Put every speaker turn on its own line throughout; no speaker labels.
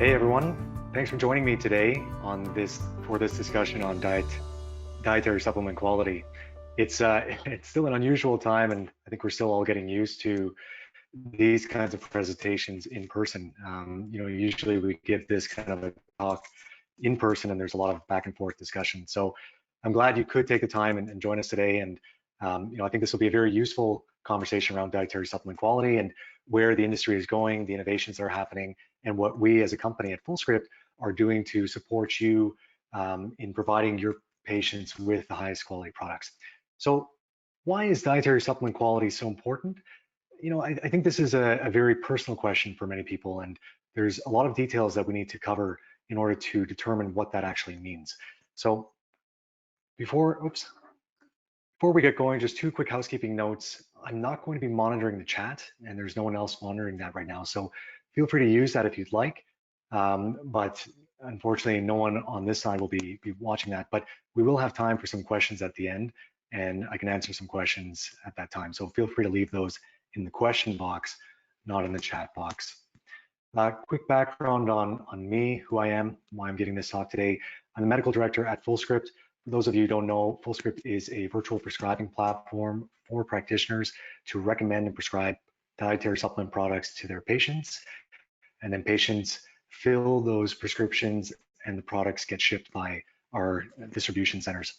Hey everyone, thanks for joining me today for this discussion on dietary supplement quality. It's still an unusual time, and I think we're still all getting used to these kinds of presentations in person. Usually we give this kind of a talk in person, and there's a lot of back and forth discussion. So I'm glad you could take the time and join us today. And I think this will be a very useful conversation around dietary supplement quality and where the industry is going, the innovations that are happening, and what we as a company at Fullscript are doing to support you in providing your patients with the highest quality products. So why is dietary supplement quality so important? I think this is a very personal question for many people, and there's a lot of details that we need to cover in order to determine what that actually means. So before we get going, just two quick housekeeping notes. I'm not going to be monitoring the chat, and there's no one else monitoring that right now. So feel free to use that if you'd like. But unfortunately, no one on this side will be watching that. But we will have time for some questions at the end, and I can answer some questions at that time. So feel free to leave those in the question box, not in the chat box. Quick background on me, who I am, why I'm giving this talk today. I'm the medical director at Fullscript. For those of you who don't know, Fullscript is a virtual prescribing platform for practitioners to recommend and prescribe dietary supplement products to their patients. And then patients fill those prescriptions and the products get shipped by our distribution centers.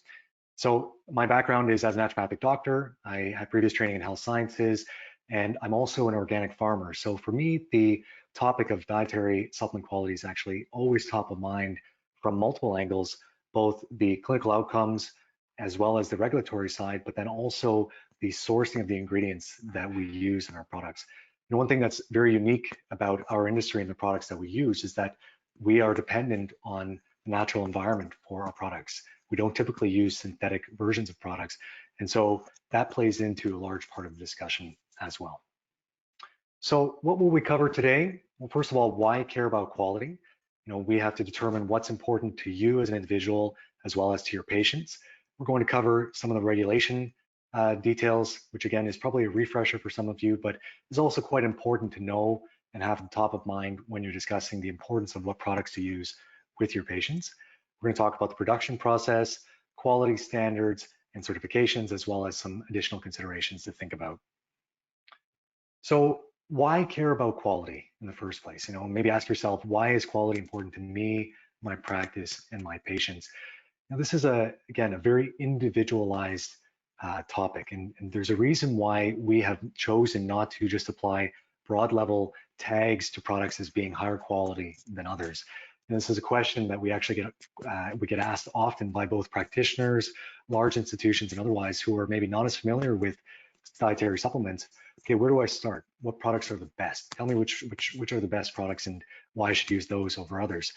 So my background is as a naturopathic doctor. I have previous training in health sciences, and I'm also an organic farmer. So for me, the topic of dietary supplement quality is actually always top of mind from multiple angles, both the clinical outcomes as well as the regulatory side, but then also the sourcing of the ingredients that we use in our products. One thing that's very unique about our industry and the products that we use is that we are dependent on the natural environment for our products. We don't typically use synthetic versions of products. And so that plays into a large part of the discussion as well. So what will we cover today? Well, first of all, why care about quality? We have to determine what's important to you as an individual, as well as to your patients. We're going to cover some of the regulation details, which again is probably a refresher for some of you, but is also quite important to know and have top of mind when you're discussing the importance of what products to use with your patients. We're going to talk about the production process, quality standards, and certifications, as well as some additional considerations to think about. So why care about quality in the first place? Maybe ask yourself, why is quality important to me, my practice, and my patients? Now, this is again a very individualized topic, and there's a reason why we have chosen not to just apply broad level tags to products as being higher quality than others. And this is a question that we actually get asked often by both practitioners, large institutions, and otherwise who are maybe not as familiar with dietary supplements. Okay, where do I start? What products are the best? Tell me which are the best products and why I should use those over others.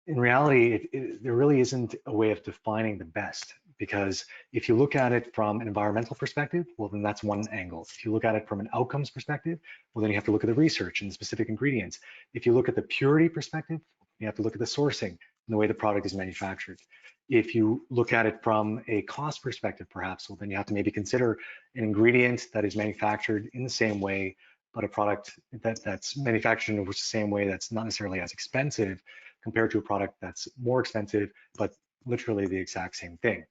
In reality, there really isn't a way of defining the best, because if you look at it from an environmental perspective, well, then that's one angle. If you look at it from an outcomes perspective, well, then you have to look at the research and the specific ingredients. If you look at the purity perspective, you have to look at the sourcing and the way the product is manufactured. If you look at it from a cost perspective, perhaps, well, then you have to maybe consider an ingredient that is manufactured in the same way, but a product that's manufactured in the same way that's not necessarily as expensive compared to a product that's more expensive, but literally the exact same thing.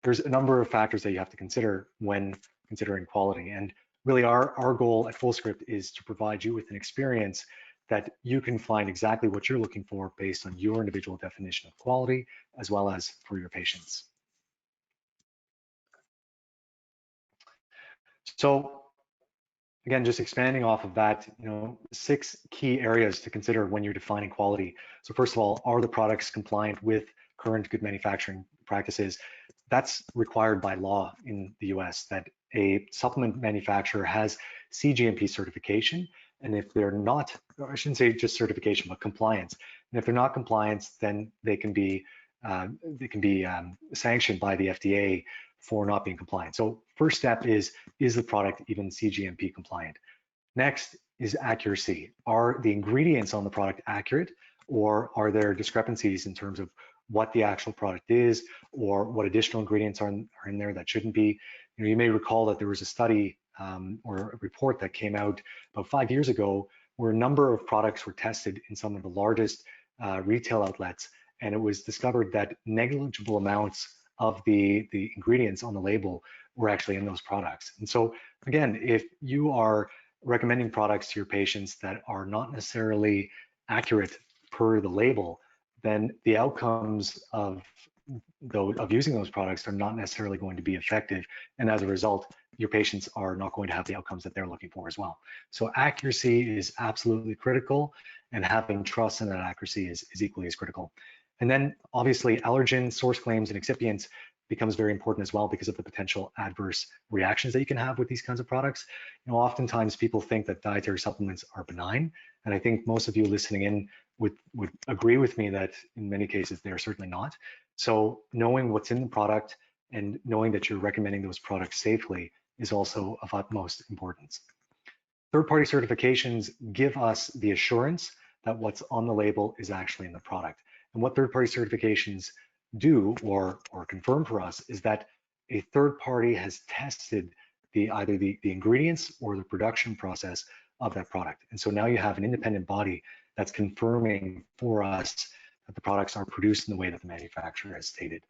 There's a number of factors that you have to consider when considering quality. And really our goal at Fullscript is to provide you with an experience that you can find exactly what you're looking for based on your individual definition of quality, as well as for your patients. So again, just expanding off of that, 6 key areas to consider when you're defining quality. So first of all, are the products compliant with current good manufacturing practices? That's required by law in the US, that a supplement manufacturer has CGMP certification. And if they're not, or I shouldn't say just certification, but compliance. And if they're not compliant, then they can be sanctioned by the FDA for not being compliant. So first step is the product even CGMP compliant? Next is accuracy. Are the ingredients on the product accurate, or are there discrepancies in terms of what the actual product is, or what additional ingredients are in there that shouldn't be? You may recall that there was a study or a report that came out about 5 years ago where a number of products were tested in some of the largest retail outlets, and it was discovered that negligible amounts of the ingredients on the label were actually in those products. And so again, if you are recommending products to your patients that are not necessarily accurate per the label, then the outcomes of using those products are not necessarily going to be effective. And as a result, your patients are not going to have the outcomes that they're looking for as well. So accuracy is absolutely critical, and having trust in that accuracy is equally as critical. And then obviously allergen, source claims, and excipients becomes very important as well because of the potential adverse reactions that you can have with these kinds of products. You know, oftentimes people think that dietary supplements are benign, and I think most of you listening in would agree with me that in many cases they're certainly not. So knowing what's in the product and knowing that you're recommending those products safely is also of utmost importance. Third-party certifications give us the assurance that what's on the label is actually in the product. And what third-party certifications do or confirm for us is that a third party has tested either the ingredients or the production process of that product. And so now you have an independent body that's confirming for us that the products are produced in the way that the manufacturer has stated.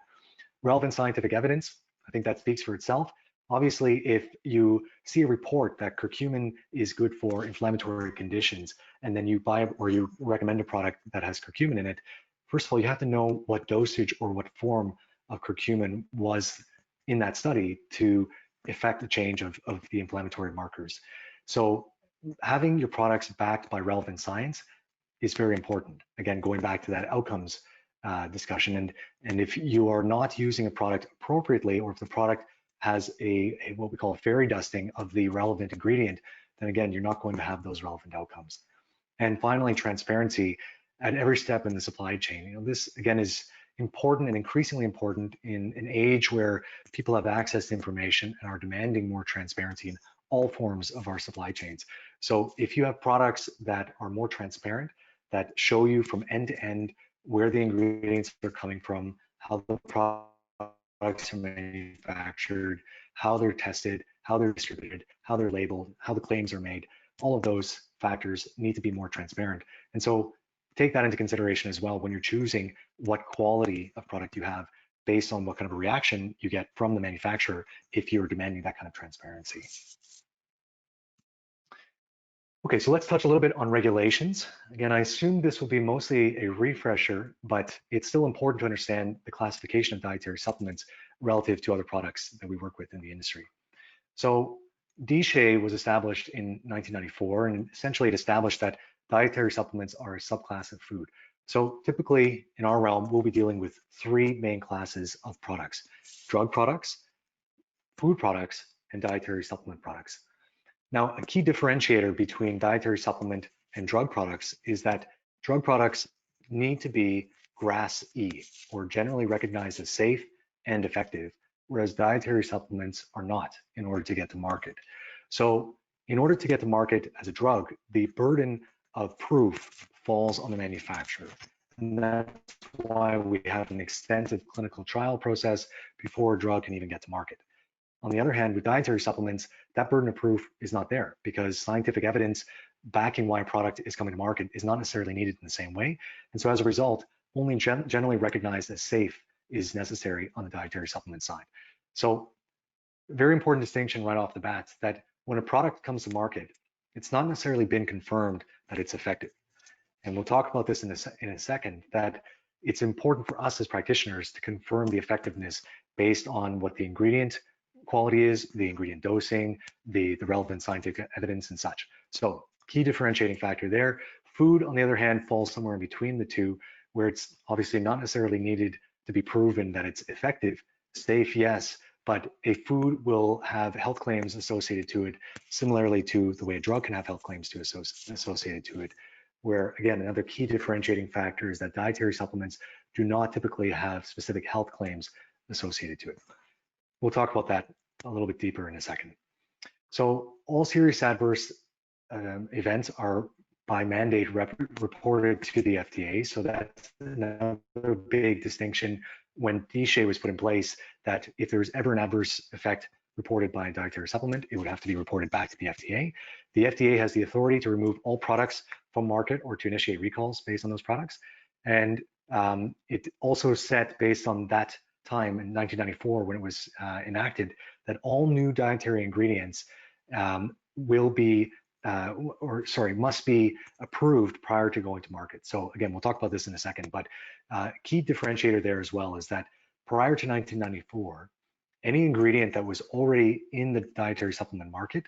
Relevant scientific evidence, I think that speaks for itself. Obviously, if you see a report that curcumin is good for inflammatory conditions, and then you buy or you recommend a product that has curcumin in it, first of all, you have to know what dosage or what form of curcumin was in that study to effect the change of the inflammatory markers. So having your products backed by relevant science is very important. Again, going back to that outcomes discussion. And if you are not using a product appropriately, or if the product has what we call a fairy dusting of the relevant ingredient, then again, you're not going to have those relevant outcomes. And finally, transparency at every step in the supply chain. You know, this again is important and increasingly important in an age where people have access to information and are demanding more transparency in all forms of our supply chains. So if you have products that are more transparent, that show you from end to end where the ingredients are coming from, how the products are manufactured, how they're tested, how they're distributed, how they're labeled, how the claims are made, all of those factors need to be more transparent. And so take that into consideration as well when you're choosing what quality of product you have based on what kind of a reaction you get from the manufacturer if you're demanding that kind of transparency. Okay, so let's touch a little bit on regulations. Again, I assume this will be mostly a refresher, but it's still important to understand the classification of dietary supplements relative to other products that we work with in the industry. So DSHEA was established in 1994, and essentially it established that dietary supplements are a subclass of food. So typically in our realm, we'll be dealing with three main classes of products: drug products, food products, and dietary supplement products. Now, a key differentiator between dietary supplement and drug products is that drug products need to be GRAS-E, or generally recognized as safe and effective, whereas dietary supplements are not in order to get to market. So in order to get to market as a drug, the burden of proof falls on the manufacturer. And that's why we have an extensive clinical trial process before a drug can even get to market. On the other hand, with dietary supplements, that burden of proof is not there because scientific evidence backing why a product is coming to market is not necessarily needed in the same way. And so as a result, only generally recognized as safe is necessary on the dietary supplement side. So very important distinction right off the bat that when a product comes to market, it's not necessarily been confirmed that it's effective. And we'll talk about this in a second, that it's important for us as practitioners to confirm the effectiveness based on what the ingredient quality is, the ingredient dosing, the relevant scientific evidence and such. So key differentiating factor there. Food, on the other hand, falls somewhere in between the two, where it's obviously not necessarily needed to be proven that it's effective. Safe, yes, but a food will have health claims associated to it, similarly to the way a drug can have health claims associated to it, where again, another key differentiating factor is that dietary supplements do not typically have specific health claims associated to it. We'll talk about that a little bit deeper in a second. So all serious adverse events are by mandate reported to the FDA. So that's another big distinction when DSHEA was put in place, that if there's ever an adverse effect reported by a dietary supplement, it would have to be reported back to the FDA. The FDA has the authority to remove all products from market or to initiate recalls based on those products. And it also set, based on that time in 1994 when it was enacted, that all new dietary ingredients must be approved prior to going to market. So again, we'll talk about this in a second, but key differentiator there as well is that prior to 1994, any ingredient that was already in the dietary supplement market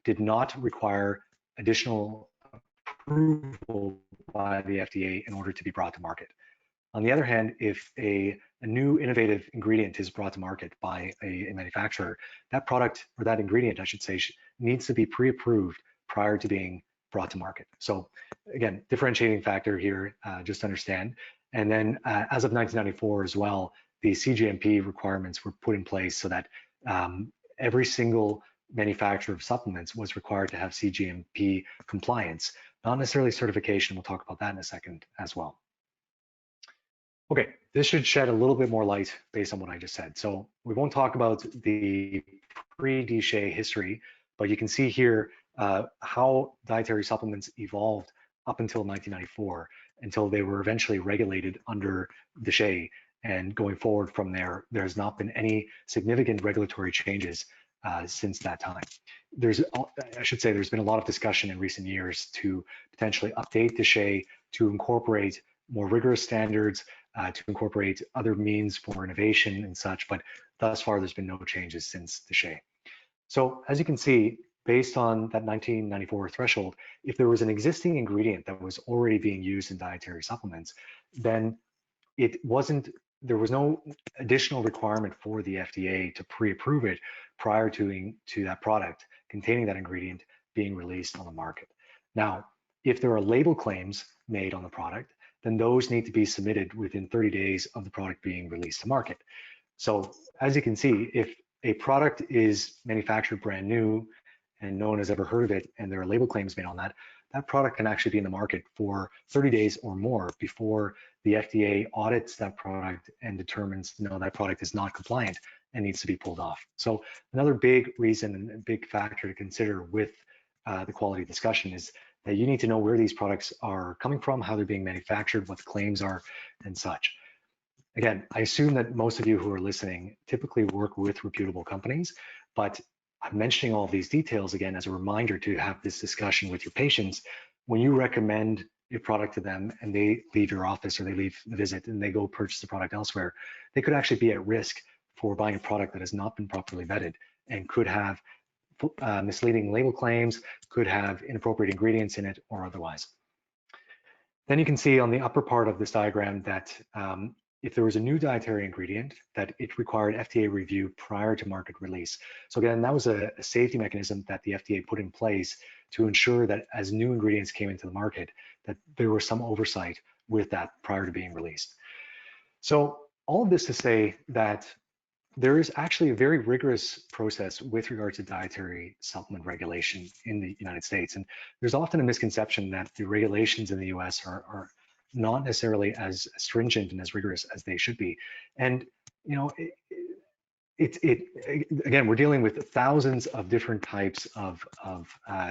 did not require additional approval by the FDA in order to be brought to market. On the other hand, if a new innovative ingredient is brought to market by a manufacturer, that product, or that ingredient, I should say, needs to be pre-approved prior to being brought to market. So again, differentiating factor here, just to understand. And then as of 1994 as well, the CGMP requirements were put in place so that every single manufacturer of supplements was required to have CGMP compliance, not necessarily certification. We'll talk about that in a second as well. Okay, this should shed a little bit more light based on what I just said. So we won't talk about the pre-DSHEA history, but you can see here how dietary supplements evolved up until 1994, until they were eventually regulated under DSHEA. And going forward from there, there has not been any significant regulatory changes since that time. I should say there's been a lot of discussion in recent years to potentially update DSHEA to incorporate more rigorous standards, to incorporate other means for innovation and such, but thus far there's been no changes since DSHEA. So as you can see, based on that 1994 threshold, if there was an existing ingredient that was already being used in dietary supplements, then there was no additional requirement for the FDA to pre-approve it prior to that product containing that ingredient being released on the market. Now, if there are label claims made on the product, then those need to be submitted within 30 days of the product being released to market. So as you can see, if a product is manufactured brand new and no one has ever heard of it, and there are label claims made on that, that product can actually be in the market for 30 days or more before the FDA audits that product and determines, no, that product is not compliant and needs to be pulled off. So another big reason and big factor to consider with the quality discussion is that you need to know where these products are coming from, how they're being manufactured, what the claims are, and such. Again, I assume that most of you who are listening typically work with reputable companies, but I'm mentioning all these details again as a reminder to have this discussion with your patients. When you recommend a product to them and they leave your office or they leave the visit and they go purchase the product elsewhere, they could actually be at risk for buying a product that has not been properly vetted and could have misleading label claims, could have inappropriate ingredients in it or otherwise. Then you can see on the upper part of this diagram that if there was a new dietary ingredient, that it required FDA review prior to market release. So again, that was a safety mechanism that the FDA put in place to ensure that as new ingredients came into the market, that there was some oversight with that prior to being released. So all of this to say that there is actually a very rigorous process with regards to dietary supplement regulation in the United States. And there's often a misconception that the regulations in the US are not necessarily as stringent and as rigorous as they should be. And, you know, again, we're dealing with thousands of different types of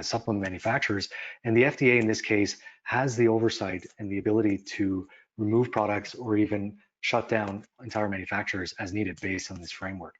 supplement manufacturers, and the FDA in this case has the oversight and the ability to remove products or even shut down entire manufacturers as needed based on this framework.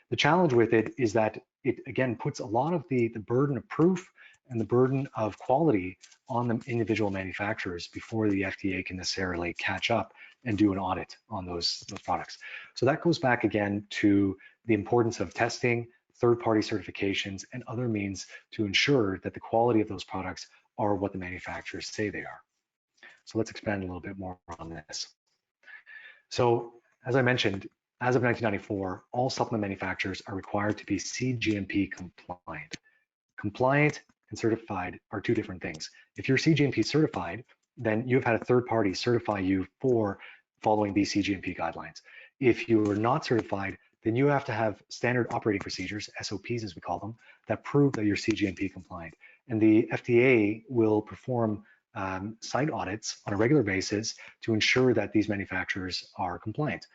The challenge with it is that it, again, puts a lot of the burden of proof and the burden of quality on the individual manufacturers before the FDA can necessarily catch up and do an audit on those products. So that goes back again to the importance of testing, third-party certifications, and other means to ensure that the quality of those products are what the manufacturers say they are. So let's expand a little bit more on this. So as I mentioned, as of 1994, all supplement manufacturers are required to be CGMP compliant. Compliant and certified are two different things. If you're CGMP certified, then you've had a third party certify you for following these CGMP guidelines. If you are not certified, then you have to have standard operating procedures, SOPs as we call them, that prove that you're CGMP compliant. And the FDA will perform site audits on a regular basis to ensure that these manufacturers are compliant.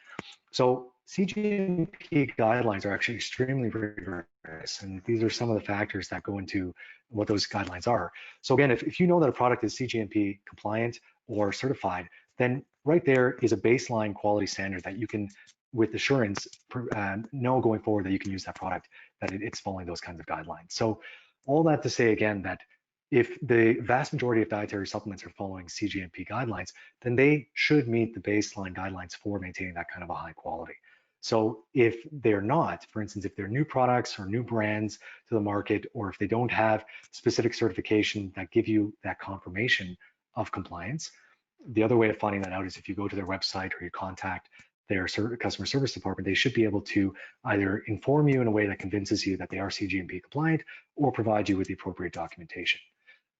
So CGMP guidelines are actually extremely rigorous, and these are some of the factors that go into what those guidelines are. So again, if you know that a product is CGMP compliant or certified, then right there is a baseline quality standard that you can, with assurance, know going forward that you can use that product, that it's following those kinds of guidelines. So all that to say again that if the vast majority of dietary supplements are following CGMP guidelines, then they should meet the baseline guidelines for maintaining that kind of a high quality. So if they're not, for instance, if they're new products or new brands to the market, or if they don't have specific certification that give you that confirmation of compliance, the other way of finding that out is if you go to their website or you contact their customer service department, they should be able to either inform you in a way that convinces you that they are CGMP compliant or provide you with the appropriate documentation.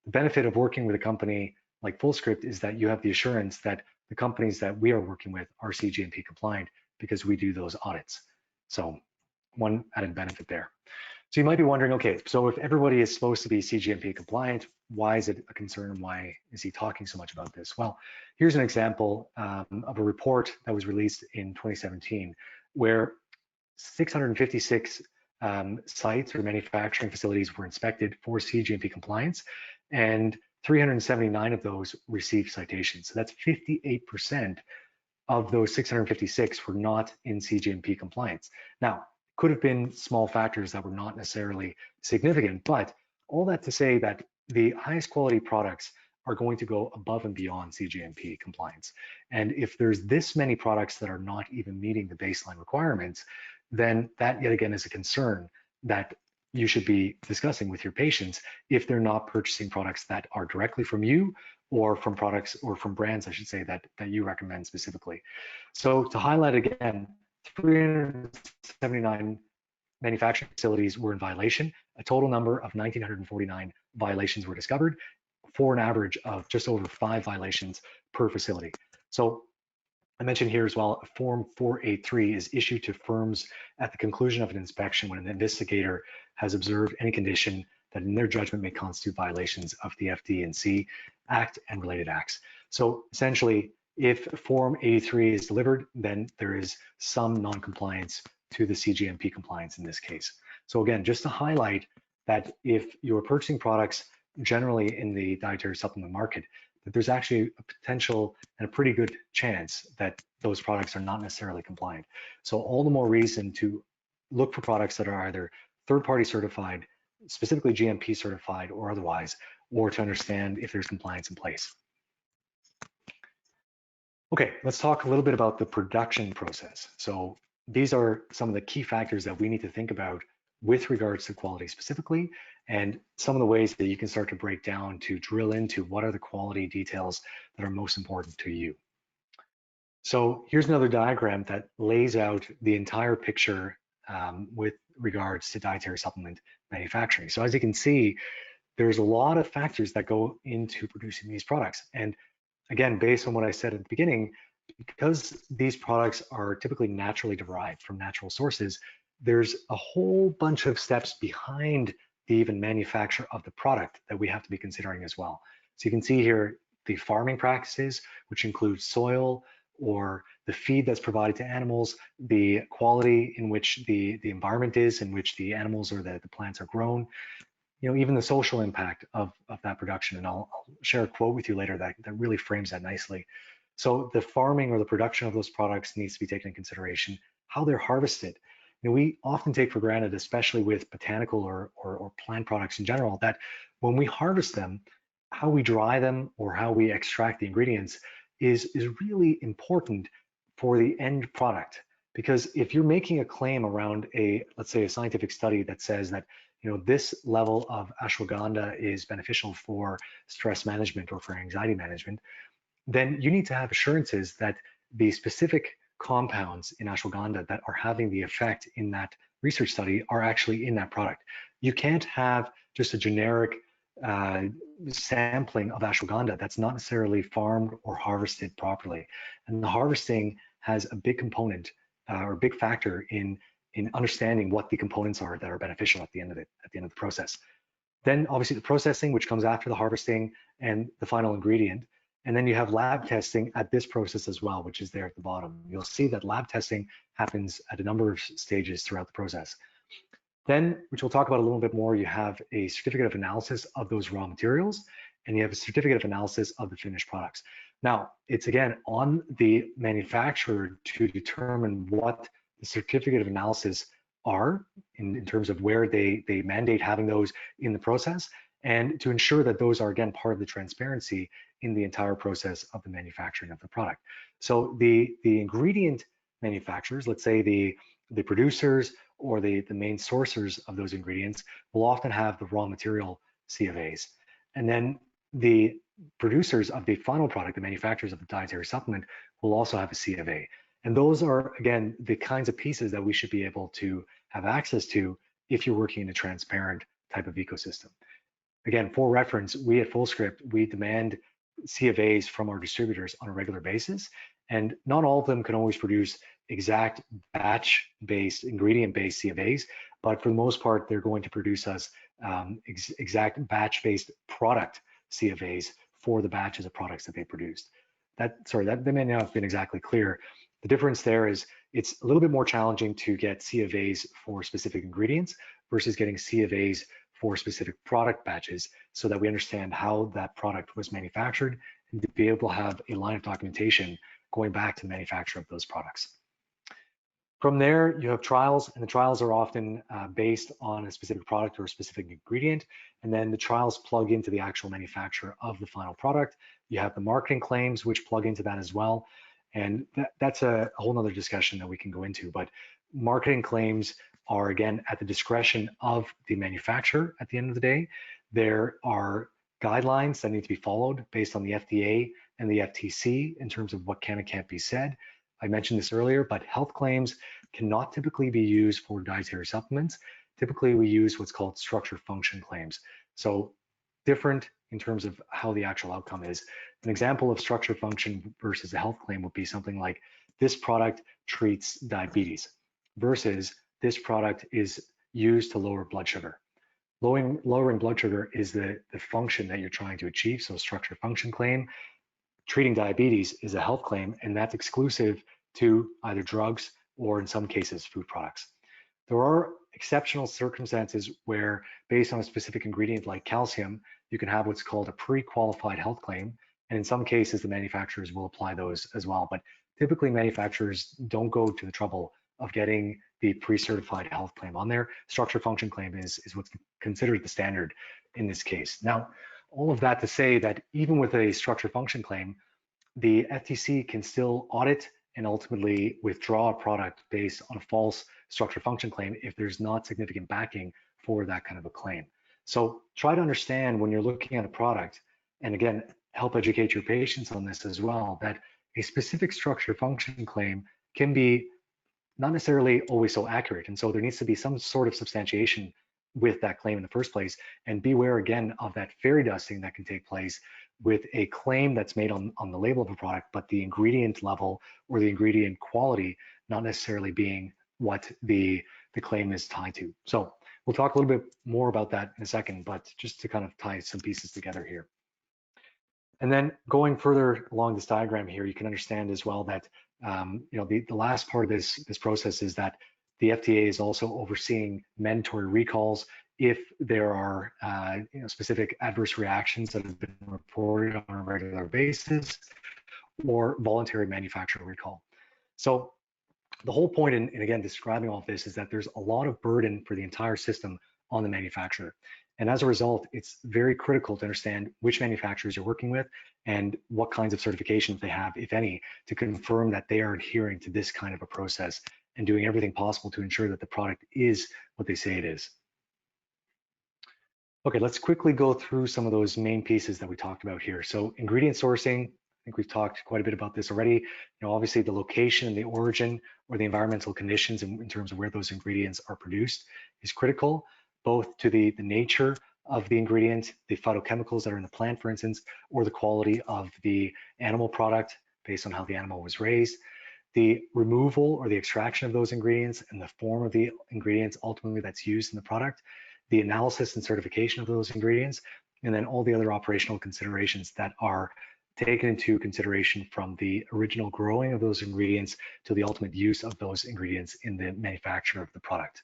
The benefit of working with a company like Fullscript is that you have the assurance that the companies that we are working with are CGMP compliant because we do those audits. So one added benefit there. So you might be wondering, okay, so if everybody is supposed to be CGMP compliant, why is it a concern? Why is he talking so much about this? Well, here's an example of a report that was released in 2017 where 656 sites or manufacturing facilities were inspected for CGMP compliance, and 379 of those received citations. So that's 58% of those 656 were not in CGMP compliance. Now, could have been small factors that were not necessarily significant, but all that to say that the highest quality products are going to go above and beyond CGMP compliance. And if there's this many products that are not even meeting the baseline requirements, then that yet again is a concern that you should be discussing with your patients if they're not purchasing products that are directly from you or from products or from brands, I should say, that you recommend specifically. So to highlight again, 379 manufacturing facilities were in violation. A total number of 1,949 violations were discovered for an average of just over 5 violations per facility. So I mentioned here as well, Form 483 is issued to firms at the conclusion of an inspection when an investigator has observed any condition that in their judgment may constitute violations of the FD&C Act and related acts. So essentially, if Form 83 is delivered, then there is some non-compliance to the CGMP compliance in this case. So again, just to highlight that if you're purchasing products generally in the dietary supplement market, that there's actually a potential and a pretty good chance that those products are not necessarily compliant. So all the more reason to look for products that are either third-party certified, specifically GMP certified or otherwise, or to understand if there's compliance in place. Okay, let's talk a little bit about the production process. So these are some of the key factors that we need to think about with regards to quality specifically, and some of the ways that you can start to break down to drill into what are the quality details that are most important to you. So here's another diagram that lays out the entire picture with regards to dietary supplement manufacturing. So as you can see, there's a lot of factors that go into producing these products. And again, based on what I said at the beginning, because these products are typically naturally derived from natural sources, there's a whole bunch of steps behind the even manufacture of the product that we have to be considering as well. So you can see here the farming practices, which include soil or the feed that's provided to animals, the quality in which the environment is, in which the animals or the plants are grown, you know, even the social impact of that production. And I'll share a quote with you later that really frames that nicely. So the farming or the production of those products needs to be taken in consideration, how they're harvested. You know, we often take for granted, especially with botanical or plant products in general, that when we harvest them, how we dry them or how we extract the ingredients is really important for the end product. Because if you're making a claim around let's say a scientific study that says that, you know, this level of ashwagandha is beneficial for stress management or for anxiety management, then you need to have assurances that the specific compounds in ashwagandha that are having the effect in that research study are actually in that product. You can't have just a generic sampling of ashwagandha that's not necessarily farmed or harvested properly. And the harvesting has a big component or a big factor in understanding what the components are that are beneficial at the end of the process. Then obviously the processing, which comes after the harvesting, and the final ingredient. And then you have lab testing at this process as well, which is there at the bottom. You'll see that lab testing happens at a number of stages throughout the process. Then, which we'll talk about a little bit more, you have a certificate of analysis of those raw materials, and you have a certificate of analysis of the finished products. Now, it's again on the manufacturer to determine what the certificate of analysis are in terms of where they mandate having those in the process, and to ensure that those are again part of the transparency in the entire process of the manufacturing of the product. So the ingredient manufacturers, let's say the producers or the main sourcers of those ingredients, will often have the raw material CFAs. And then the producers of the final product, the manufacturers of the dietary supplement, will also have a CFA. And those are, again, the kinds of pieces that we should be able to have access to if you're working in a transparent type of ecosystem. Again, for reference, we at Fullscript, we demand CFAs from our distributors on a regular basis, and not all of them can always produce exact batch-based, ingredient-based CFAs, but for the most part, they're going to produce us exact batch-based product CFAs for the batches of products that they produced. That may not have been exactly clear. The difference there is it's a little bit more challenging to get CFAs for specific ingredients versus getting CFAs for specific product batches, so that we understand how that product was manufactured and to be able to have a line of documentation going back to the manufacturer of those products. From there, you have trials, and the trials are often based on a specific product or a specific ingredient, and then the trials plug into the actual manufacturer of the final product. You have the marketing claims, which plug into that as well, and that's a whole nother discussion that we can go into, but marketing claims are, again, at the discretion of the manufacturer at the end of the day. There are guidelines that need to be followed based on the FDA and the FTC in terms of what can and can't be said. I mentioned this earlier, but health claims cannot typically be used for dietary supplements. Typically, we use what's called structure function claims. So different in terms of how the actual outcome is. An example of structure function versus a health claim would be something like, this product treats diabetes versus this product is used to lower blood sugar. Lowering blood sugar is the function that you're trying to achieve, so structure function claim. Treating diabetes is a health claim, and that's exclusive to either drugs or, in some cases, food products. There are exceptional circumstances where, based on a specific ingredient like calcium, you can have what's called a pre-qualified health claim, and in some cases, the manufacturers will apply those as well. But typically, manufacturers don't go to the trouble of getting the pre-certified health claim on there. Structure function claim is what's considered the standard in this case. Now, all of that to say that even with a structure function claim, the FTC can still audit and ultimately withdraw a product based on a false structure function claim if there's not significant backing for that kind of a claim. So try to understand when you're looking at a product, and again, help educate your patients on this as well, that a specific structure function claim can be not necessarily always so accurate. And so there needs to be some sort of substantiation with that claim in the first place, and beware again of that fairy dusting that can take place with a claim that's made on the label of a product, but the ingredient level or the ingredient quality not necessarily being what the claim is tied to. So we'll talk a little bit more about that in a second, but just to kind of tie some pieces together here. And then going further along this diagram here, you can understand as well that the last part of this process is that the FDA is also overseeing mandatory recalls if there are specific adverse reactions that have been reported on a regular basis, or voluntary manufacturer recall. So the whole point in again describing all of this is that there's a lot of burden for the entire system on the manufacturer. And as a result, it's very critical to understand which manufacturers you're working with and what kinds of certifications they have, if any, to confirm that they are adhering to this kind of a process and doing everything possible to ensure that the product is what they say it is. Okay, let's quickly go through some of those main pieces that we talked about here. So ingredient sourcing, I think we've talked quite a bit about this already. Obviously the location, the origin, or the environmental conditions in terms of where those ingredients are produced is critical, both to the nature of the ingredient, the phytochemicals that are in the plant, for instance, or the quality of the animal product based on how the animal was raised, the removal or the extraction of those ingredients and the form of the ingredients ultimately that's used in the product, the analysis and certification of those ingredients, and then all the other operational considerations that are taken into consideration from the original growing of those ingredients to the ultimate use of those ingredients in the manufacture of the product.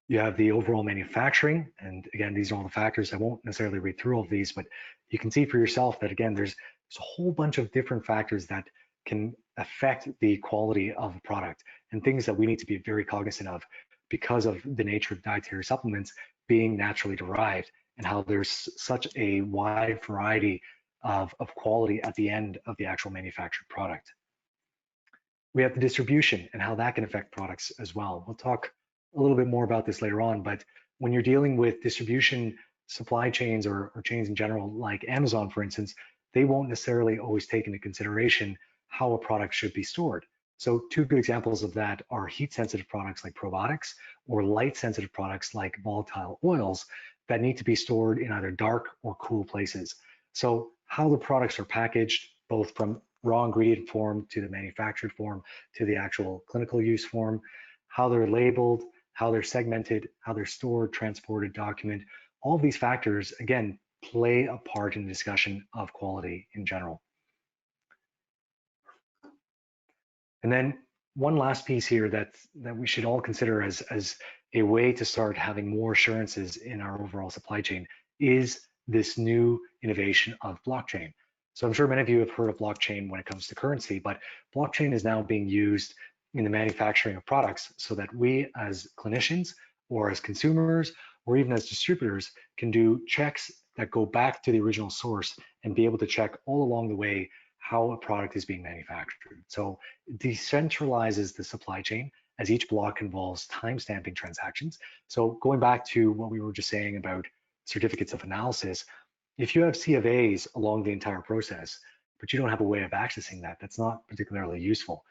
You have the overall manufacturing, and again, these are all the factors. I won't necessarily read through all of these, but you can see for yourself that, again, there's a whole bunch of different factors that can affect the quality of the product and things that we need to be very cognizant of because of the nature of dietary supplements being naturally derived and how there's such a wide variety of quality at the end of the actual manufactured product. We have the distribution and how that can affect products as well. We'll talk a little bit more about this later on, but when you're dealing with distribution supply chains or chains in general, like Amazon, for instance, they won't necessarily always take into consideration how a product should be stored. So two good examples of that are heat-sensitive products like probiotics or light-sensitive products like volatile oils that need to be stored in either dark or cool places. So how the products are packaged, both from raw ingredient form to the manufactured form to the actual clinical use form, how they're labeled, how they're segmented, how they're stored, transported, documented, all of these factors, again, play a part in the discussion of quality in general. And then one last piece here that we should all consider as a way to start having more assurances in our overall supply chain is this new innovation of blockchain. So I'm sure many of you have heard of blockchain when it comes to currency, but blockchain is now being used in the manufacturing of products so that we as clinicians or as consumers or even as distributors can do checks that go back to the original source and be able to check all along the way how a product is being manufactured. So it decentralizes the supply chain as each block involves time-stamping transactions. So going back to what we were just saying about certificates of analysis, if you have C of A's along the entire process, but you don't have a way of accessing that, that's not particularly useful.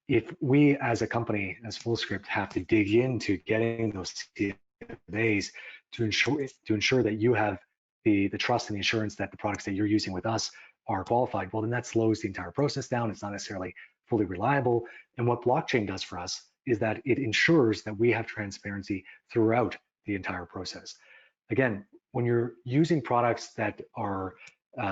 If we as a company, as Fullscript, have to dig into getting those C of A's to ensure that you have the trust and the assurance that the products that you're using with us are qualified, well, then that slows the entire process down. It's not necessarily fully reliable. And what blockchain does for us is that it ensures that we have transparency throughout the entire process. Again, when you're using products that are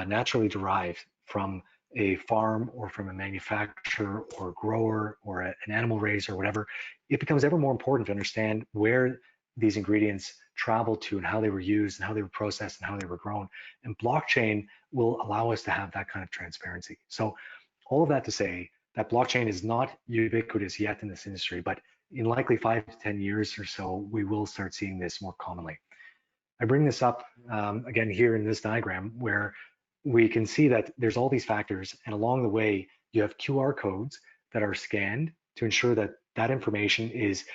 naturally derived from a farm or from a manufacturer or grower or an animal raiser or whatever, it becomes ever more important to understand where these ingredients travel to and how they were used and how they were processed and how they were grown. And blockchain will allow us to have that kind of transparency. So all of that to say that blockchain is not ubiquitous yet in this industry, but in likely 5 to 10 years or so, we will start seeing this more commonly. I bring this up again here in this diagram where we can see that there's all these factors, and along the way, you have QR codes that are scanned to ensure that that information is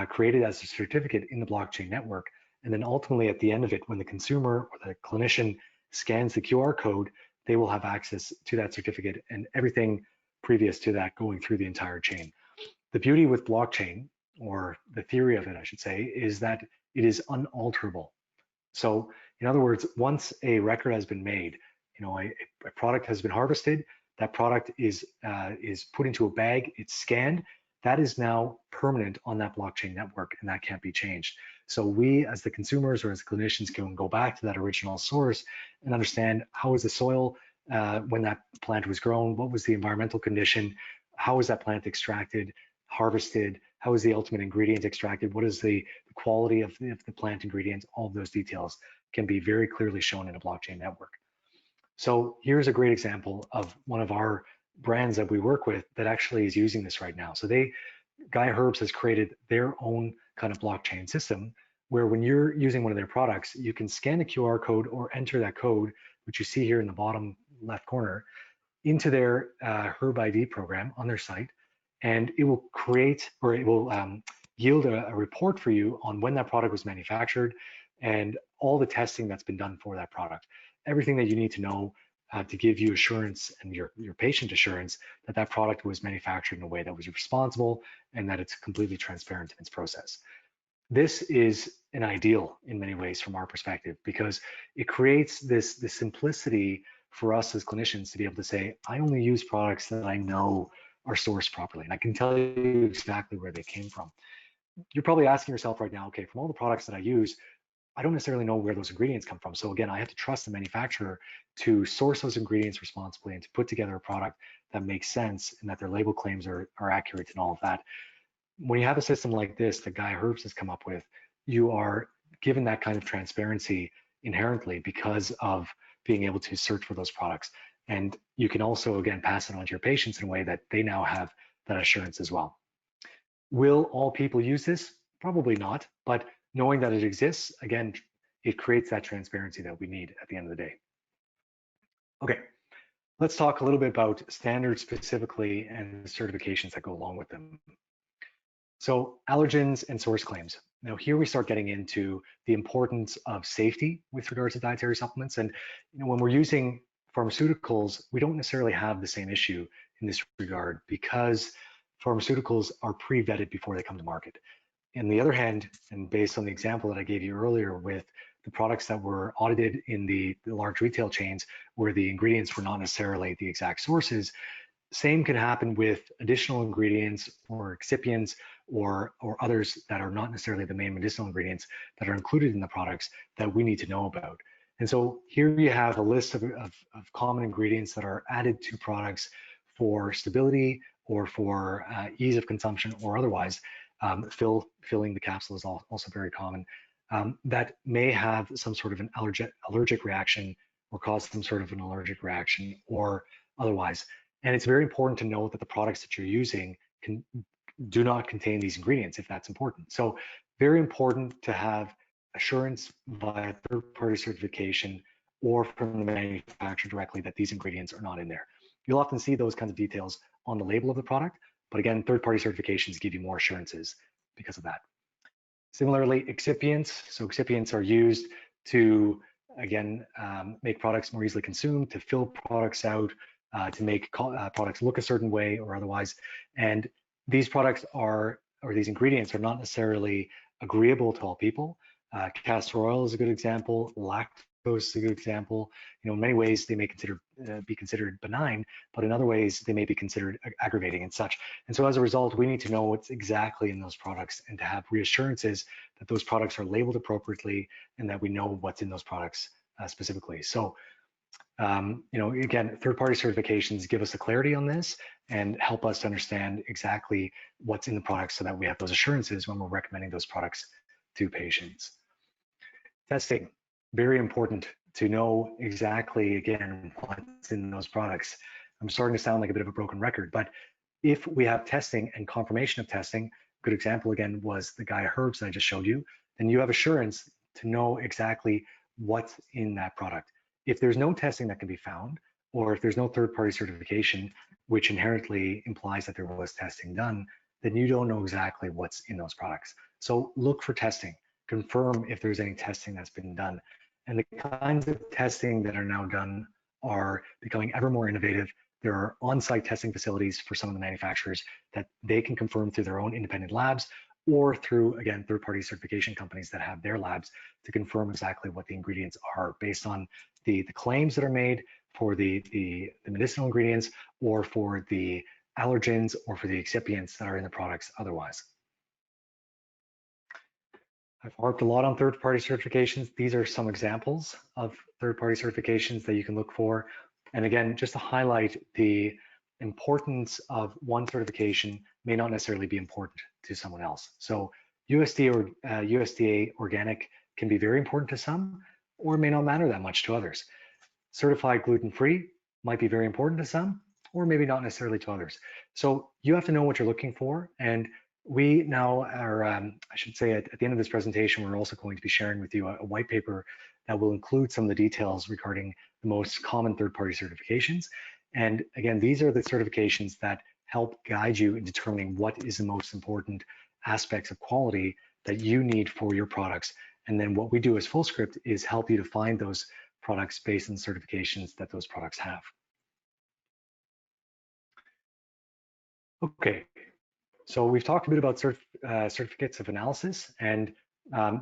created as a certificate in the blockchain network. And then ultimately at the end of it, when the consumer or the clinician scans the QR code, they will have access to that certificate and everything previous to that going through the entire chain. The beauty with blockchain, or the theory of it, I should say, is that it is unalterable. So in other words, once a record has been made, a product has been harvested, that product is put into a bag, it's scanned, that is now permanent on that blockchain network, and that can't be changed. So we as the consumers or as clinicians can go back to that original source and understand how is the soil when that plant was grown, what was the environmental condition, how was that plant extracted, harvested, how is the ultimate ingredient extracted, what is the quality of the plant ingredient, all of those details can be very clearly shown in a blockchain network. So here's a great example of one of our brands that we work with that actually is using this right now. So Gaia Herbs has created their own kind of blockchain system where when you're using one of their products, you can scan the QR code or enter that code, which you see here in the bottom left corner, into their Herb ID program on their site, and it will create, or it will yield a report for you on when that product was manufactured and all the testing that's been done for that product. Everything that you need to know to give you assurance and your patient assurance that that product was manufactured in a way that was responsible and that it's completely transparent in its process. This is an ideal in many ways from our perspective because it creates this simplicity for us as clinicians to be able to say, I only use products that I know are sourced properly, and I can tell you exactly where they came from. You're probably asking yourself right now, okay, from all the products that I use, I don't necessarily know where those ingredients come from. So again, I have to trust the manufacturer to source those ingredients responsibly and to put together a product that makes sense and that their label claims are accurate and all of that. When you have a system like this that Guy Herbst has come up with, you are given that kind of transparency inherently because of being able to search for those products. And you can also, again, pass it on to your patients in a way that they now have that assurance as well. Will all people use this? Probably not, but knowing that it exists, again, it creates that transparency that we need at the end of the day. Okay, let's talk a little bit about standards specifically and certifications that go along with them. So allergens and source claims. Now here we start getting into the importance of safety with regards to dietary supplements. And when we're using pharmaceuticals, we don't necessarily have the same issue in this regard because pharmaceuticals are pre-vetted before they come to market. On the other hand, and based on the example that I gave you earlier with the products that were audited in the large retail chains where the ingredients were not necessarily the exact sources, same can happen with additional ingredients or excipients or others that are not necessarily the main medicinal ingredients that are included in the products that we need to know about. And so here you have a list of common ingredients that are added to products for stability or for ease of consumption or otherwise. Filling the capsule is also very common. That may have some sort of an allergic reaction or cause some sort of an allergic reaction or otherwise. And it's very important to know that the products that you're using do not contain these ingredients if that's important. So very important to have assurance via third-party certification or from the manufacturer directly that these ingredients are not in there. You'll often see those kinds of details on the label of the product, but again, third-party certifications give you more assurances because of that. Similarly, excipients. So excipients are used to, again, make products more easily consumed, to fill products out, to make products look a certain way or otherwise. And these products are, or these ingredients are not necessarily agreeable to all people. Castor oil is a good example. Lactose is a good example. In many ways they may be considered benign, but in other ways they may be considered aggravating and such. And so as a result, we need to know what's exactly in those products and to have reassurances that those products are labeled appropriately and that we know what's in those products specifically. So again, third-party certifications give us the clarity on this and help us to understand exactly what's in the products so that we have those assurances when we're recommending those products to patients. Testing, very important to know exactly, again, what's in those products. I'm starting to sound like a bit of a broken record, but if we have testing and confirmation of testing, a good example again was the Guy Herbst that I just showed you, then you have assurance to know exactly what's in that product. If there's no testing that can be found, or if there's no third-party certification, which inherently implies that there was testing done, then you don't know exactly what's in those products. So look for testing, confirm if there's any testing that's been done. And the kinds of testing that are now done are becoming ever more innovative. There are on-site testing facilities for some of the manufacturers that they can confirm through their own independent labs or through, again, third-party certification companies that have their labs to confirm exactly what the ingredients are based on the claims that are made for the medicinal ingredients or for the allergens or for the excipients that are in the products otherwise. I've harped a lot on third-party certifications. These are some examples of third-party certifications that you can look for. And again, just to highlight the importance of one certification may not necessarily be important to someone else. So USDA or USDA organic can be very important to some or may not matter that much to others. Certified gluten-free might be very important to some or maybe not necessarily to others. So you have to know what you're looking for. And we now are, I should say at the end of this presentation, we're also going to be sharing with you a white paper that will include some of the details regarding the most common third-party certifications. And again, these are the certifications that help guide you in determining what is the most important aspects of quality that you need for your products. And then what we do as Fullscript is help you to find those products based on certifications that those products have. Okay, so we've talked a bit about certificates of analysis, and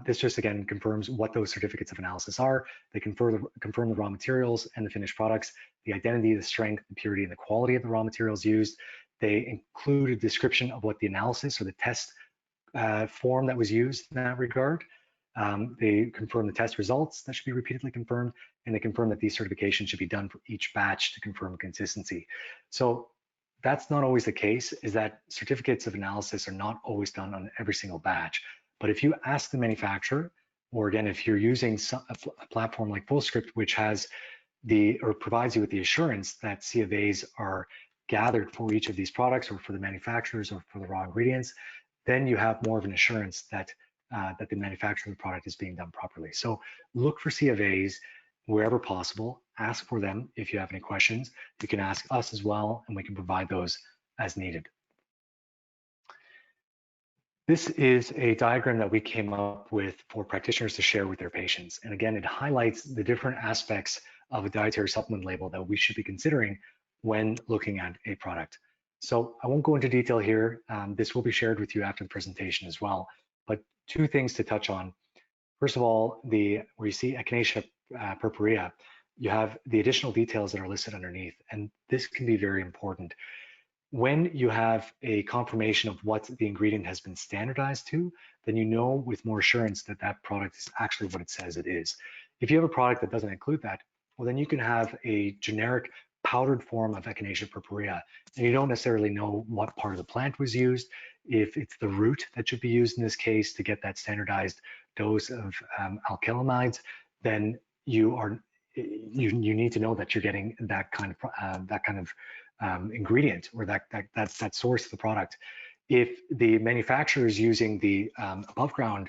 this just again confirms what those certificates of analysis are. They confirm the raw materials and the finished products, the identity, the strength, the purity, and the quality of the raw materials used. They include a description of what the analysis or the test form that was used in that regard. They confirm the test results that should be repeatedly confirmed, and they confirm that these certifications should be done for each batch to confirm consistency. So that's not always the case, is that certificates of analysis are not always done on every single batch. But if you ask the manufacturer, or again, if you're using a platform like Fullscript, which has or provides you with the assurance that C of A's are gathered for each of these products or for the manufacturers or for the raw ingredients, then you have more of an assurance that that the manufacturing of the product is being done properly. So look for C of A's wherever possible. Ask for them if you have any questions. You can ask us as well, and we can provide those as needed. This is a diagram that we came up with for practitioners to share with their patients. And again, it highlights the different aspects of a dietary supplement label that we should be considering when looking at a product. So I won't go into detail here. This will be shared with you after the presentation as well. But two things to touch on. First of all, where you see Echinacea purpurea, you have the additional details that are listed underneath, and this can be very important. When you have a confirmation of what the ingredient has been standardized to, then you know with more assurance that that product is actually what it says it is. If you have a product that doesn't include that, well, then you can have a generic powdered form of Echinacea purpurea, and you don't necessarily know what part of the plant was used. If it's the root that should be used in this case to get that standardized dose of alkylamides, then you need to know that you're getting that kind of ingredient or that source of the product. If the manufacturer is using the above ground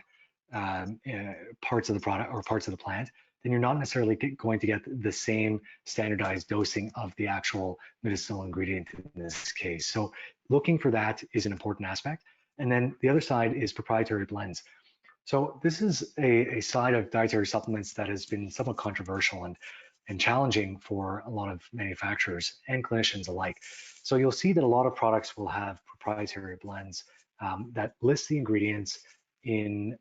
parts of the product or parts of the plant, then you're not necessarily going to get the same standardized dosing of the actual medicinal ingredient in this case. So looking for that is an important aspect. And then the other side is proprietary blends. So this is a side of dietary supplements that has been somewhat controversial and challenging for a lot of manufacturers and clinicians alike. So you'll see that a lot of products will have proprietary blends that list the ingredients in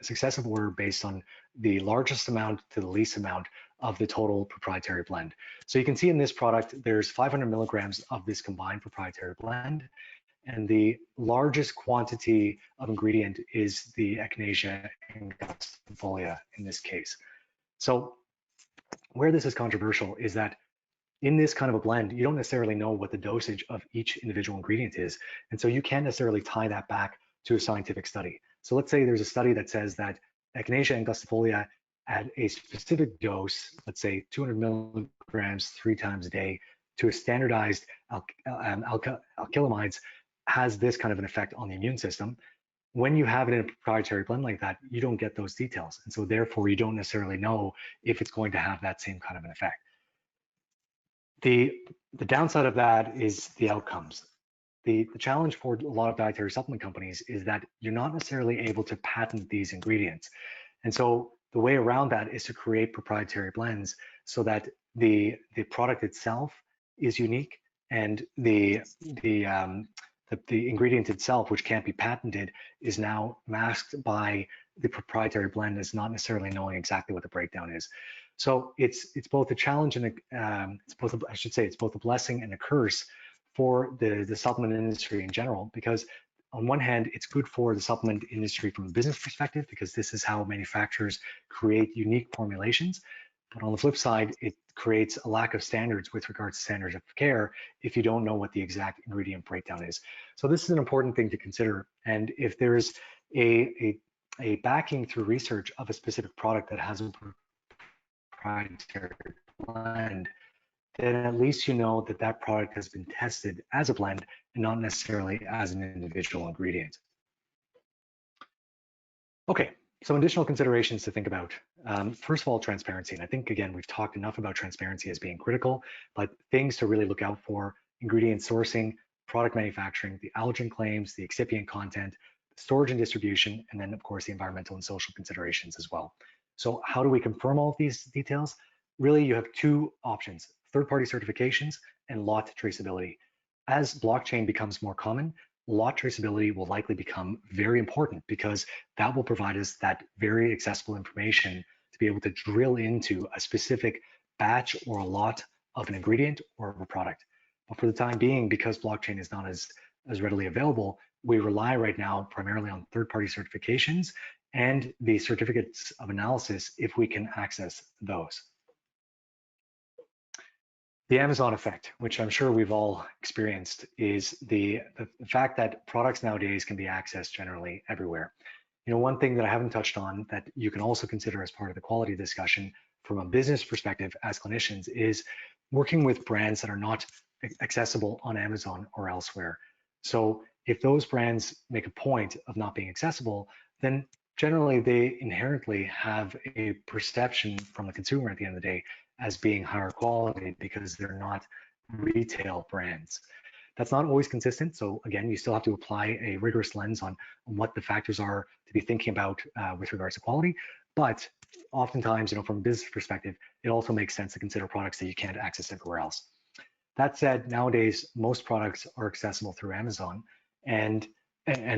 successive order based on the largest amount to the least amount of the total proprietary blend. So you can see in this product, there's 500 milligrams of this combined proprietary blend, and the largest quantity of ingredient is the Echinacea angustifolia in this case. So where this is controversial is that in this kind of a blend, you don't necessarily know what the dosage of each individual ingredient is. And so you can't necessarily tie that back to a scientific study. So let's say there's a study that says that Echinacea angustifolia at a specific dose, let's say 200 milligrams 3 times a day, to a standardized alkylamides has this kind of an effect on the immune system. When you have it in a proprietary blend like that, you don't get those details. And so therefore, you don't necessarily know if it's going to have that same kind of an effect. The downside of that is the outcomes. The challenge for a lot of dietary supplement companies is that you're not necessarily able to patent these ingredients. And so the way around that is to create proprietary blends so that the product itself is unique, and the ingredient itself, which can't be patented, is now masked by the proprietary blend as not necessarily knowing exactly what the breakdown is. So it's both a challenge and it's both a blessing and a curse for the supplement industry in general, because on one hand, it's good for the supplement industry from a business perspective, because this is how manufacturers create unique formulations. But on the flip side, it creates a lack of standards with regards to standards of care if you don't know what the exact ingredient breakdown is. So this is an important thing to consider. And if there's a backing through research of a specific product that has a proprietary blend, then at least you know that that product has been tested as a blend and not necessarily as an individual ingredient. Okay, some additional considerations to think about. First of all, transparency. And I think, again, we've talked enough about transparency as being critical, but things to really look out for: ingredient sourcing, product manufacturing, the allergen claims, the excipient content, storage and distribution, and then, of course, the environmental and social considerations as well. So how do we confirm all of these details? Really, you have two options: third-party certifications and lot traceability. As blockchain becomes more common, lot traceability will likely become very important, because that will provide us that very accessible information to be able to drill into a specific batch or a lot of an ingredient or of a product. But for the time being, because blockchain is not as readily available, we rely right now primarily on third-party certifications and the certificates of analysis if we can access those. The Amazon effect, which I'm sure we've all experienced, is the fact that products nowadays can be accessed generally everywhere. You know, one thing that I haven't touched on that you can also consider as part of the quality discussion from a business perspective as clinicians is working with brands that are not accessible on Amazon or elsewhere. So if those brands make a point of not being accessible, then generally they inherently have a perception from the consumer at the end of the day as being higher quality because they're not retail brands. That's not always consistent. So again, you still have to apply a rigorous lens on what the factors are to be thinking about with regards to quality. But oftentimes, you know, from a business perspective, it also makes sense to consider products that you can't access everywhere else. That said, nowadays, most products are accessible through Amazon and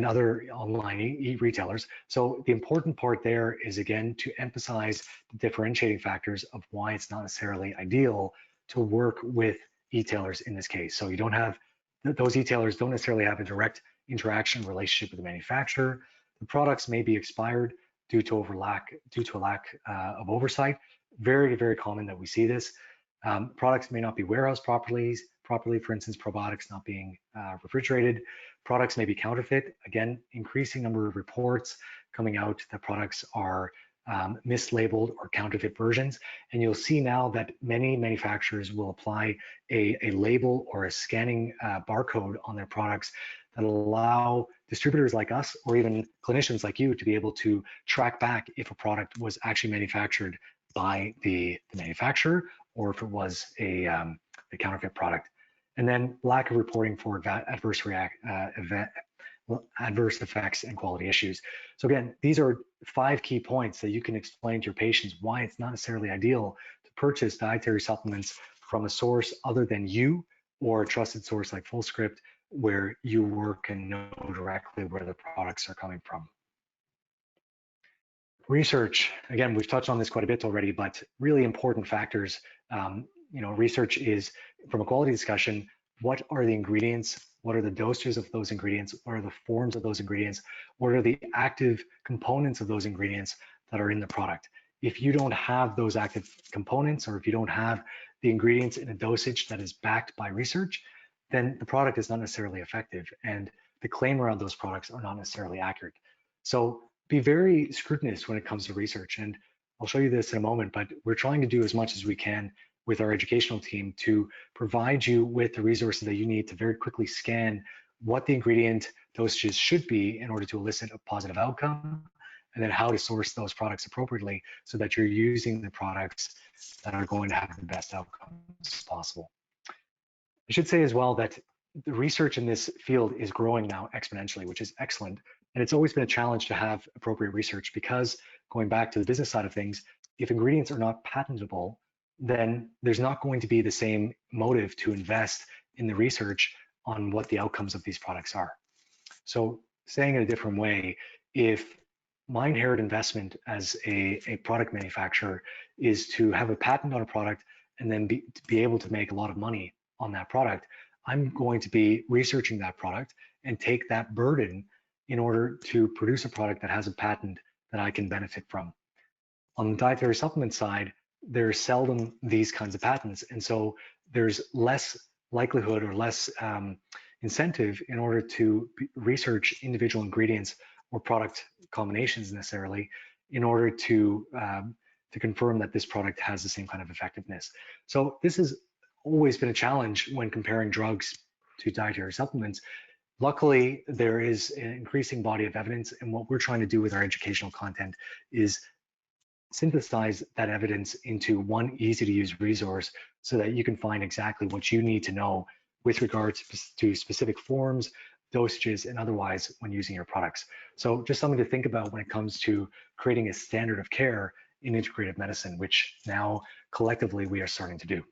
other online retailers. So the important part there is, again, to emphasize the differentiating factors of why it's not necessarily ideal to work with e-tailers in this case. So you don't have, those e-tailers don't necessarily have a direct interaction relationship with the manufacturer. The products may be expired due to a lack of oversight. Very, very common that we see this. Products may not be warehoused properly, for instance, probiotics not being refrigerated. Products may be counterfeit. Again, increasing number of reports coming out that products are mislabeled or counterfeit versions. And you'll see now that many manufacturers will apply a label or a scanning barcode on their products that allow distributors like us or even clinicians like you to be able to track back if a product was actually manufactured by the manufacturer or if it was a counterfeit product. And then lack of reporting for adverse effects and quality issues. So again, these are 5 key points that you can explain to your patients why it's not necessarily ideal to purchase dietary supplements from a source other than you or a trusted source like Fullscript, where you work and know directly where the products are coming from. Research, again, we've touched on this quite a bit already, but really important factors. You know, research is, from a quality discussion, what are the ingredients? What are the dosages of those ingredients? What are the forms of those ingredients? What are the active components of those ingredients that are in the product? If you don't have those active components, or if you don't have the ingredients in a dosage that is backed by research, then the product is not necessarily effective, and the claim around those products are not necessarily accurate. So be very scrutinous when it comes to research, and I'll show you this in a moment, but we're trying to do as much as we can with our educational team to provide you with the resources that you need to very quickly scan what the ingredient dosages should be in order to elicit a positive outcome, and then how to source those products appropriately so that you're using the products that are going to have the best outcomes possible. I should say as well that the research in this field is growing now exponentially, which is excellent. And it's always been a challenge to have appropriate research because, going back to the business side of things, if ingredients are not patentable, then there's not going to be the same motive to invest in the research on what the outcomes of these products are. So saying it a different way, if my inherent investment as a product manufacturer is to have a patent on a product and then be able to make a lot of money on that product, I'm going to be researching that product and take that burden in order to produce a product that has a patent that I can benefit from. On the dietary supplement side, there's seldom these kinds of patents, and so there's less likelihood or less incentive in order to research individual ingredients or product combinations necessarily in order to confirm that this product has the same kind of effectiveness. So this has always been a challenge when comparing drugs to dietary supplements. Luckily, there is an increasing body of evidence, and what we're trying to do with our educational content is synthesize that evidence into one easy to use resource so that you can find exactly what you need to know with regards to specific forms, dosages, and otherwise when using your products. So just something to think about when it comes to creating a standard of care in integrative medicine, which now collectively we are starting to do.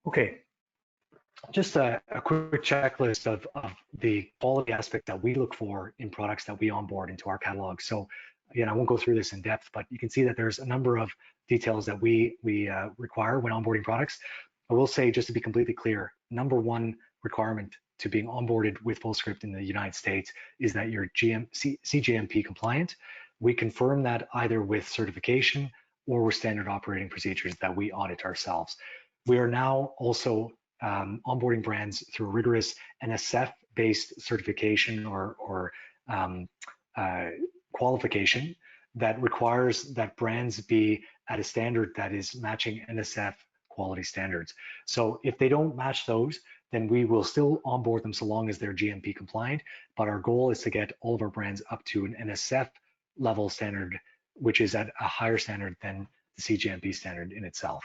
Okay, just a quick checklist of the quality aspect that we look for in products that we onboard into our catalog. So again, I won't go through this in depth, but you can see that there's a number of details that we require when onboarding products. I will say, just to be completely clear, number one requirement to being onboarded with Fullscript in the United States is that you're CGMP compliant. We confirm that either with certification or with standard operating procedures that we audit ourselves. We are now also onboarding brands through rigorous NSF-based certification or qualification that requires that brands be at a standard that is matching NSF quality standards. So if they don't match those, then we will still onboard them so long as they're GMP compliant. But our goal is to get all of our brands up to an NSF level standard, which is at a higher standard than the CGMP standard in itself.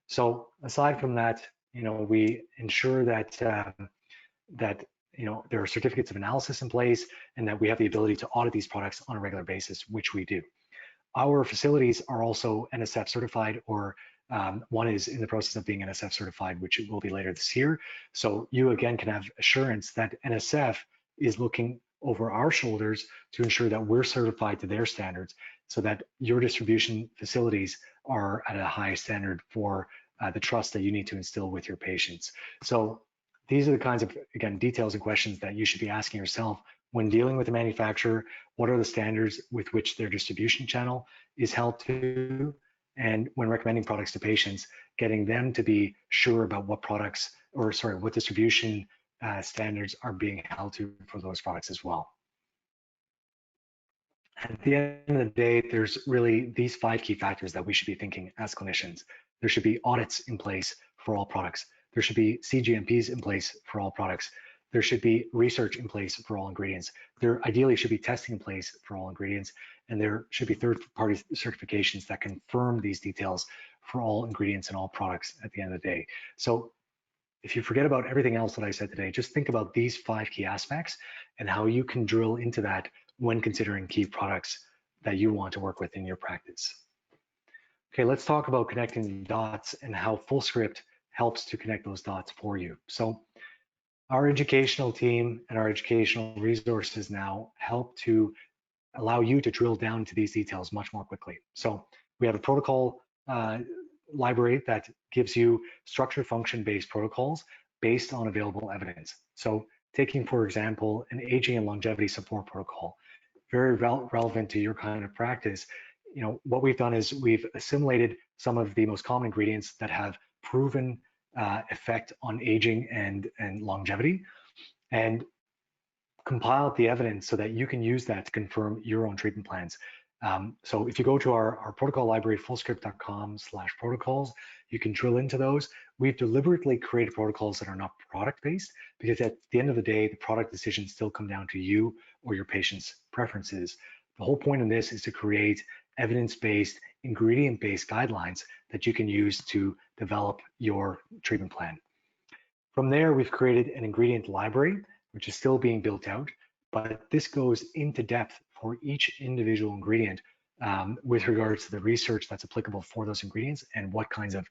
So aside from that, we ensure that there are certificates of analysis in place and that we have the ability to audit these products on a regular basis, which we do. Our facilities are also NSF certified, or one is in the process of being NSF certified, which it will be later this year. So you again can have assurance that NSF is looking over our shoulders to ensure that we're certified to their standards, so that your distribution facilities are at a high standard for the trust that you need to instill with your patients. So these are the kinds of, again, details and questions that you should be asking yourself when dealing with a manufacturer. What are the standards with which their distribution channel is held to? And when recommending products to patients, getting them to be sure about what products, or sorry, what distribution standards are being held to for those products as well. At the end of the day, there's really these 5 key factors that we should be thinking as clinicians. There should be audits in place for all products. There should be CGMPs in place for all products. There should be research in place for all ingredients. There ideally should be testing in place for all ingredients, and there should be third-party certifications that confirm these details for all ingredients and all products at the end of the day. So if you forget about everything else that I said today, just think about these 5 key aspects and how you can drill into that when considering key products that you want to work with in your practice. Okay, let's talk about connecting the dots and how Fullscript helps to connect those dots for you. So our educational team and our educational resources now help to allow you to drill down to these details much more quickly. So we have a protocol library that gives you structure function-based protocols based on available evidence. So taking, for example, an aging and longevity support protocol, very relevant to your kind of practice. What we've done is we've assimilated some of the most common ingredients that have proven effect on aging and longevity, and compiled the evidence so that you can use that to confirm your own treatment plans. So if you go to our protocol library, fullscript.com/protocols, you can drill into those. We've deliberately created protocols that are not product-based, because at the end of the day, the product decisions still come down to you or your patient's preferences. The whole point of this is to create evidence-based, ingredient-based guidelines that you can use to develop your treatment plan. From there, we've created an ingredient library, which is still being built out, but this goes into depth for each individual ingredient with regards to the research that's applicable for those ingredients and what kinds of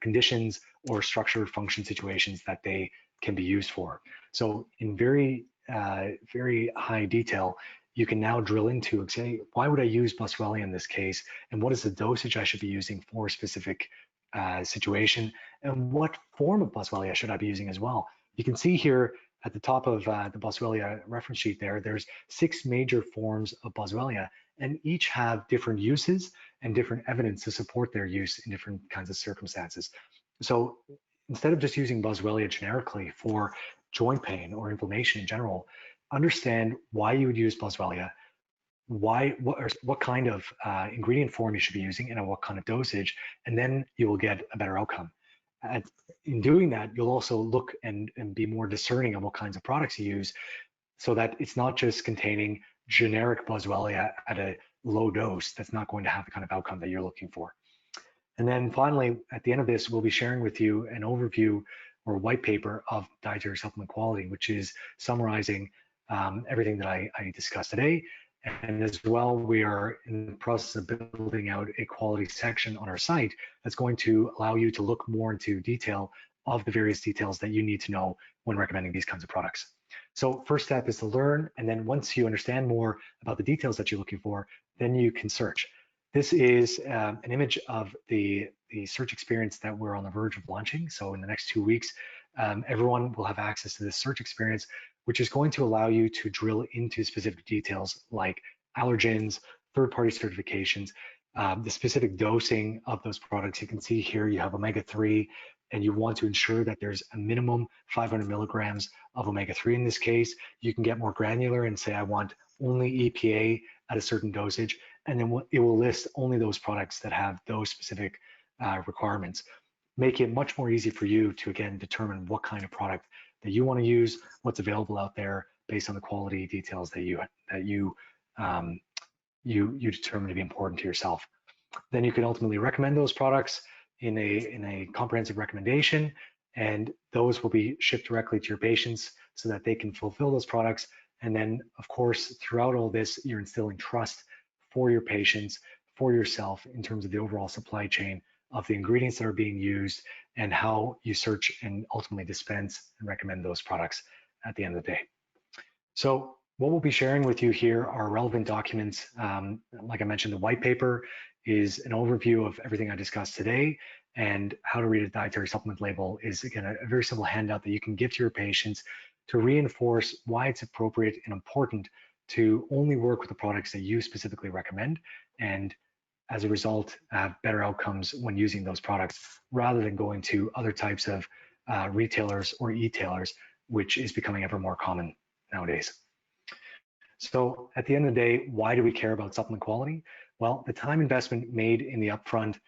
conditions or structure function situations that they can be used for. So in very high detail, you can now drill into and say, why would I use Boswellia in this case? And what is the dosage I should be using for a specific situation? And what form of Boswellia should I be using as well? You can see here at the top of the Boswellia reference sheet there's 6 major forms of Boswellia, and each have different uses and different evidence to support their use in different kinds of circumstances. So instead of just using Boswellia generically for joint pain or inflammation in general, understand why you would use Boswellia, what kind of ingredient form you should be using, and at what kind of dosage, and then you will get a better outcome. In doing that, you'll also look and be more discerning on what kinds of products you use, so that it's not just containing generic Boswellia at a low dose that's not going to have the kind of outcome that you're looking for. And then finally, at the end of this, we'll be sharing with you an overview or white paper of Dietary Supplement Quality, which is summarizing everything that I discussed today. And as well, we are in the process of building out a quality section on our site that's going to allow you to look more into detail of the various details that you need to know when recommending these kinds of products. So first step is to learn, and then once you understand more about the details that you're looking for, then you can search. This is an image of the search experience that we're on the verge of launching. So in the next 2 weeks, everyone will have access to this search experience, which is going to allow you to drill into specific details like allergens, third-party certifications, the specific dosing of those products. You can see here you have omega-3, and you want to ensure that there's a minimum 500 milligrams of omega-3 in this case. You can get more granular and say, I want only EPA at a certain dosage, and then it will list only those products that have those specific requirements. Make it much more easy for you to, again, determine what kind of product that you want to use, what's available out there based on the quality details that you determine to be important to yourself. Then you can ultimately recommend those products in a comprehensive recommendation, and those will be shipped directly to your patients so that they can fulfill those products. And then, of course, throughout all this, you're instilling trust for your patients, for yourself, in terms of the overall supply chain of the ingredients that are being used and how you search and ultimately dispense and recommend those products at the end of the day. So what we'll be sharing with you here are relevant documents. Like I mentioned, the white paper is an overview of everything I discussed today, and how to read a dietary supplement label is, again, a very simple handout that you can give to your patients to reinforce why it's appropriate and important to only work with the products that you specifically recommend, and as a result, have better outcomes when using those products rather than going to other types of retailers or e-tailers, which is becoming ever more common nowadays. So at the end of the day, why do we care about supplement quality? Well, the time investment made in the upfront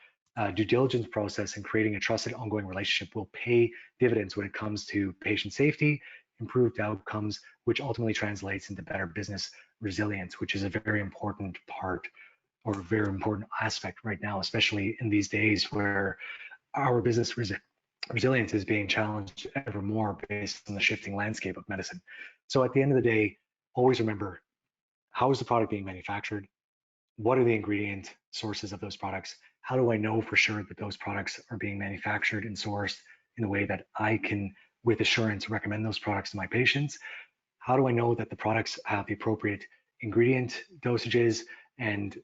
due diligence process and creating a trusted ongoing relationship will pay dividends when it comes to patient safety, improved outcomes, which ultimately translates into better business resilience, which is a very important part or a very important aspect right now, especially in these days where our business resilience is being challenged ever more based on the shifting landscape of medicine. So at the end of the day, always remember, how is the product being manufactured? What are the ingredient sources of those products? How do I know for sure that those products are being manufactured and sourced in a way that I can, with assurance, recommend those products to my patients? How do I know that the products have the appropriate ingredient dosages and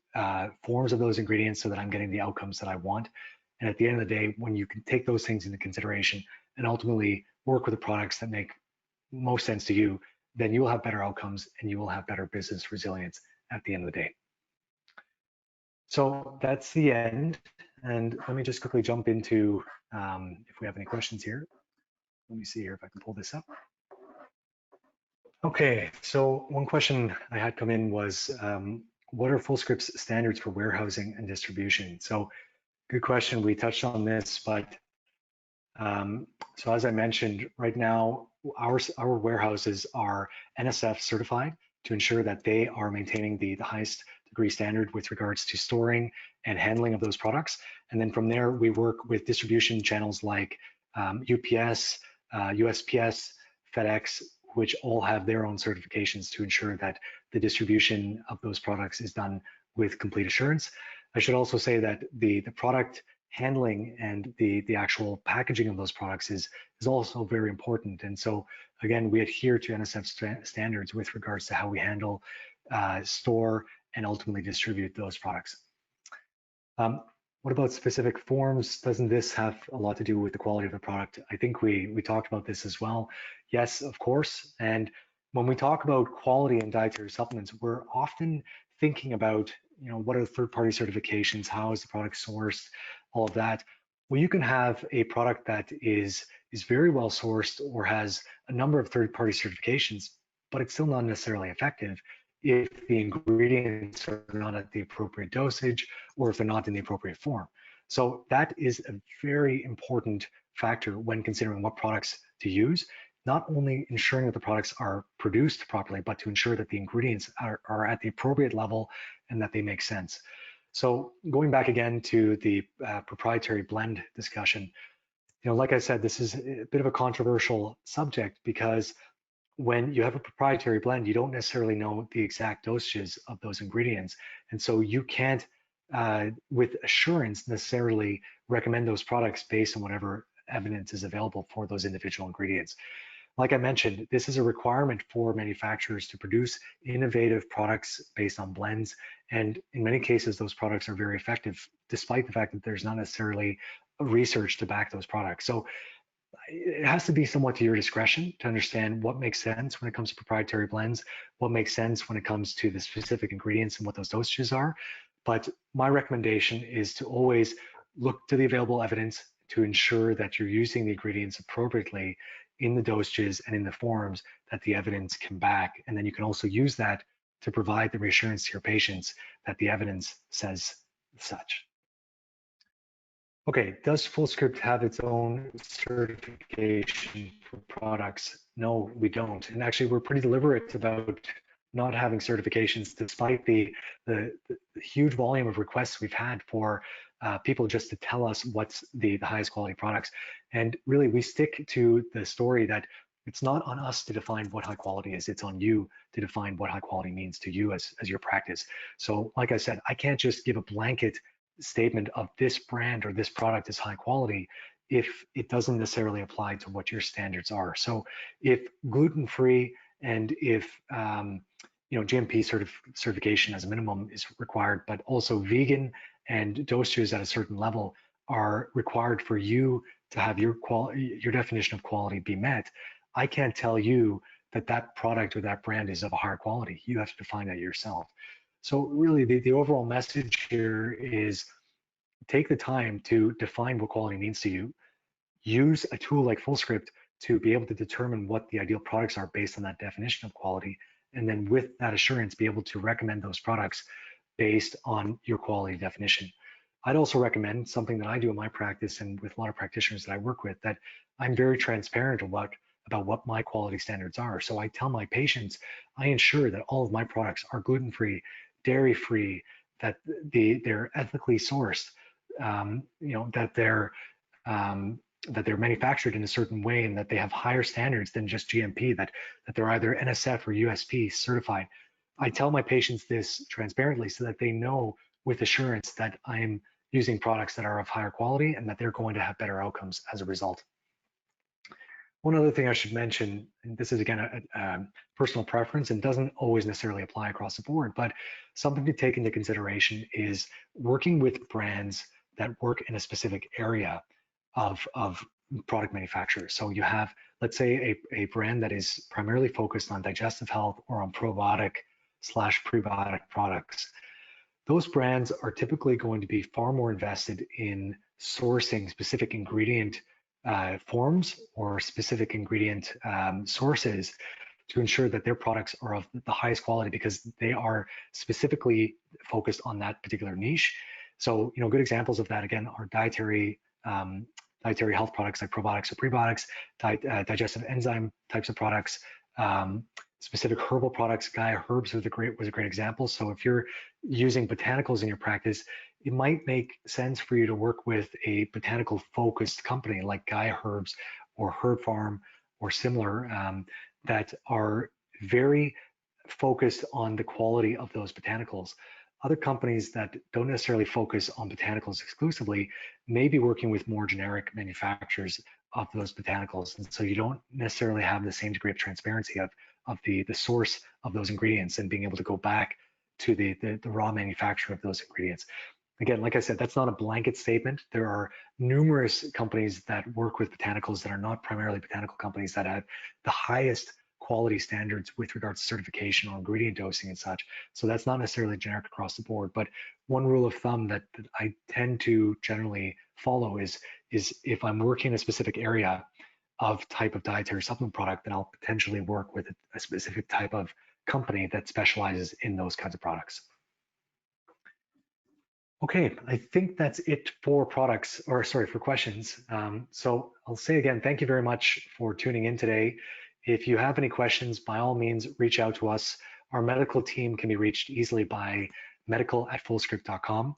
forms of those ingredients so that I'm getting the outcomes that I want? And at the end of the day, when you can take those things into consideration and ultimately work with the products that make most sense to you, then you will have better outcomes and you will have better business resilience at the end of the day. So that's the end. And let me just quickly jump into if we have any questions here. Let me see here if I can pull this up. Okay, so one question I had come in was, what are Fullscript's standards for warehousing and distribution? So good question. We touched on this, but so as I mentioned, right now, our warehouses are NSF certified to ensure that they are maintaining the highest degree standard with regards to storing and handling of those products. And then from there, we work with distribution channels like UPS, USPS, FedEx, which all have their own certifications to ensure that the distribution of those products is done with complete assurance. I should also say that the product handling and the actual packaging of those products is also very important. And so again, we adhere to NSF standards with regards to how we handle, store, and ultimately distribute those products. What about specific forms? Doesn't this have a lot to do with the quality of the product? I think we talked about this as well. Yes, of course. And when we talk about quality in dietary supplements, we're often thinking about, what are the third-party certifications? How is the product sourced? All of that. Well, you can have a product that is very well sourced or has a number of third-party certifications, but it's still not necessarily effective if the ingredients are not at the appropriate dosage or if they're not in the appropriate form. So that is a very important factor when considering what products to use, not only ensuring that the products are produced properly, but to ensure that the ingredients are at the appropriate level and that they make sense. So going back again to the proprietary blend discussion, like I said, this is a bit of a controversial subject because when you have a proprietary blend, you don't necessarily know the exact dosages of those ingredients. And so you can't, with assurance, necessarily recommend those products based on whatever evidence is available for those individual ingredients. Like I mentioned, this is a requirement for manufacturers to produce innovative products based on blends. And in many cases, those products are very effective, despite the fact that there's not necessarily research to back those products. So it has to be somewhat to your discretion to understand what makes sense when it comes to proprietary blends, what makes sense when it comes to the specific ingredients and what those dosages are. But my recommendation is to always look to the available evidence to ensure that you're using the ingredients appropriately in the dosages and in the forms that the evidence can back. And then you can also use that to provide the reassurance to your patients that the evidence says such. Okay, does Fullscript have its own certification for products? No, we don't. And actually, we're pretty deliberate about not having certifications, despite the huge volume of requests we've had for people just to tell us what's the highest quality products. And really, we stick to the story that it's not on us to define what high quality is. It's on you to define what high quality means to you as your practice. So like I said, I can't just give a blanket statement of this brand or this product is high quality if it doesn't necessarily apply to what your standards are. So if gluten-free and if GMP certification as a minimum is required, but also vegan and dosages at a certain level are required for you to have your definition of quality be met, I can't tell you that that product or that brand is of a higher quality. You have to define that yourself. So really the overall message here is take the time to define what quality means to you. Use a tool like Fullscript to be able to determine what the ideal products are based on that definition of quality. And then with that assurance, be able to recommend those products based on your quality definition. I'd also recommend something that I do in my practice and with a lot of practitioners that I work with, that I'm very transparent about what my quality standards are. So I tell my patients, I ensure that all of my products are gluten-free, dairy-free, that they're ethically sourced, that they're manufactured in a certain way and that they have higher standards than just GMP, that they're either NSF or USP certified. I tell my patients this transparently so that they know with assurance that I'm using products that are of higher quality and that they're going to have better outcomes as a result. One other thing I should mention, and this is again a personal preference and doesn't always necessarily apply across the board, but something to take into consideration is working with brands that work in a specific area of product manufacturers. So you have, let's say, a brand that is primarily focused on digestive health or on probiotic/prebiotic products. Those brands are typically going to be far more invested in sourcing specific ingredient forms or specific ingredient sources to ensure that their products are of the highest quality because they are specifically focused on that particular niche. So, good examples of that again are dietary health products like probiotics or prebiotics, digestive enzyme types of products, specific herbal products. Gaia Herbs was a great example. So if you're using botanicals in your practice, it might make sense for you to work with a botanical focused company like Gaia Herbs or Herb Farm or similar that are very focused on the quality of those botanicals. Other companies that don't necessarily focus on botanicals exclusively may be working with more generic manufacturers of those botanicals. And so you don't necessarily have the same degree of transparency of the source of those ingredients and being able to go back to the raw manufacturer of those ingredients. Again, like I said, that's not a blanket statement. There are numerous companies that work with botanicals that are not primarily botanical companies that have the highest quality standards with regards to certification on ingredient dosing and such. So that's not necessarily generic across the board. But one rule of thumb that I tend to generally follow is if I'm working in a specific area of type of dietary supplement product, then I'll potentially work with a specific type of company that specializes in those kinds of products. Okay, I think that's it for for questions. So I'll say again, thank you very much for tuning in today. If you have any questions, by all means, reach out to us. Our medical team can be reached easily by medical@fullscript.com.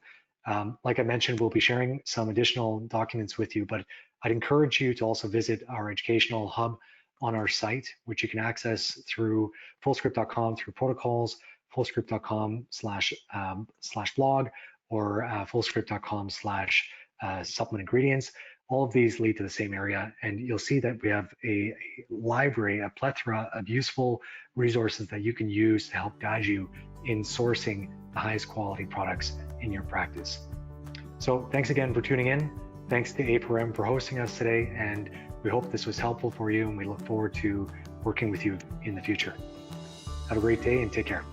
Like I mentioned, we'll be sharing some additional documents with you, but I'd encourage you to also visit our educational hub on our site, which you can access through fullscript.com through protocols, fullscript.com/blog, or fullscript.com/supplement ingredients. All of these lead to the same area, and you'll see that we have a library, a plethora of useful resources that you can use to help guide you in sourcing the highest quality products in your practice. So thanks again for tuning in. Thanks to A4M for hosting us today, and We hope this was helpful for you, and we look forward to working with you in the future. Have a great day and take care.